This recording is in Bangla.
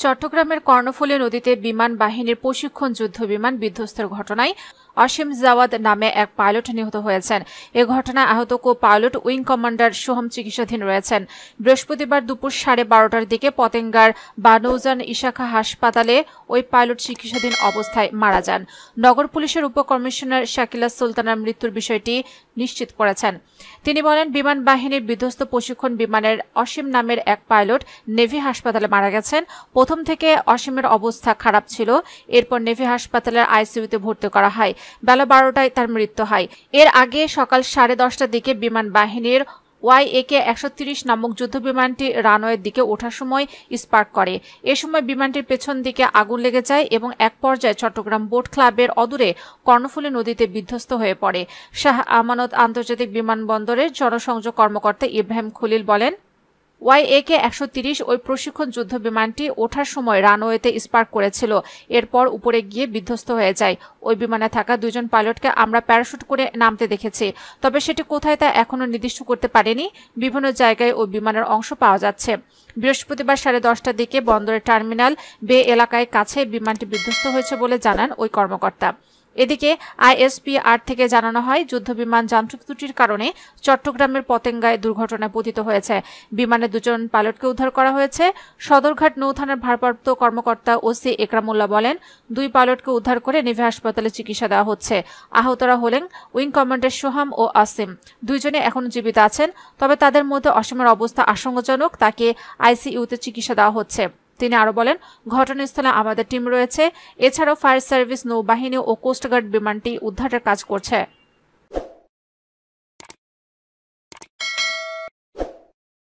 চট্টগ্রামের কর্ণফুলী নদীতে বিমান বাহিনীর প্রশিক্ষণ যুদ্ধ বিমান বিধ্বস্তের ঘটনায় অসীম জাওয়াদ নামে এক পাইলট নিহত হয়েছেন। এ ঘটনায় আহত পাইলট উইং কমান্ডার সোহম চিকিৎসাধীন রয়েছেন। বৃহস্পতিবার দুপুর 12:30টার দিকে পতেঙ্গার বানৌজান ইশাখা হাসপাতালে ওই পাইলট চিকিৎসাধীন অবস্থায় মারা যান। নগর পুলিশের উপকমিশনার শাকিলা সুলতানার মৃত্যুর বিষয়টি নিশ্চিত করেছেন। তিনি বলেন, বিমান বাহিনীর বিধ্বস্ত প্রশিক্ষণ বিমানের অসীম নামের এক পাইলট নেভি হাসপাতালে মারা গেছেন। প্রথম থেকে অসীমের অবস্থা খারাপ ছিল। এরপর নেভি হাসপাতালের আইসিইউতে ভর্তি করা হয়। বেলা 12টায় তার মৃত্যু হয়। এর আগে সকাল 10:30টার দিকে বিমান বাহিনীর YAK-130 নামক যুদ্ধ বিমানটি রানওয়ের দিকে ওঠার সময় স্পার্ক করে। এ সময় বিমানটির পেছন দিকে আগুন লেগে যায় এবং এক পর্যায়ে চট্টগ্রাম বোট ক্লাবের অদূরে কর্ণফুলী নদীতে বিধ্বস্ত হয়ে পড়ে। শাহ আমানত আন্তর্জাতিক বিমানবন্দরের জনসংযোগ কর্মকর্তা ইব্রাহিম খলিল বলেন, YAK-130 ওই প্রশিক্ষণ যুদ্ধ বিমানটি ওঠার সময় রানওয়েতে স্পার্ক করেছিল। এরপর উপরে গিয়ে বিধ্বস্ত হয়ে যায়। ওই বিমানে থাকা 2 জন পাইলটকে আমরা প্যারাশুট করে নামতে দেখেছি, তবে সেটি কোথায় তা এখনো নির্দিষ্ট করতে পারেনি। বিভিন্ন জায়গায় ওই বিমানের অংশ পাওয়া যাচ্ছে। বৃহস্পতিবার 10:30টার দিকে বন্দরের টার্মিনাল বে এলাকায় কাছে বিমানটি বিধ্বস্ত হয়েছে বলে জানান ওই কর্মকর্তা। এদিকে ISPR থেকে জানানো হয়, যুদ্ধবিমান যান্ত্রিক ত্রুটির কারণে চট্টগ্রামের পতেঙ্গায় দুর্ঘটনায় পতিত হয়েছে। বিমানে 2 জন পাইলটকে উদ্ধার করা হয়েছে। সদরঘাট নৌথানার ভারপ্রাপ্ত কর্মকর্তা ওসি একরামুল্লাহ বলেন, 2 পাইলটকে উদ্ধার করে নেভি হাসপাতালে চিকিৎসা দেওয়া হচ্ছে। আহতরা হলেন উইং কমান্ডার সোহাম ও আসিম। 2 জনে এখনো জীবিত আছেন, তবে তাদের মধ্যে অসীমের অবস্থা আশঙ্কাজনক। তাকে আইসিইউতে চিকিৎসা দেওয়া হচ্ছে। তিনি আরো বলেন, ঘটনাস্থলে আমাদের টিম রয়েছে। এছাড়াও ফায়ার সার্ভিস, নৌবাহিনী ও কোস্টগার্ড বিমানটি উদ্ধারের কাজ করছে।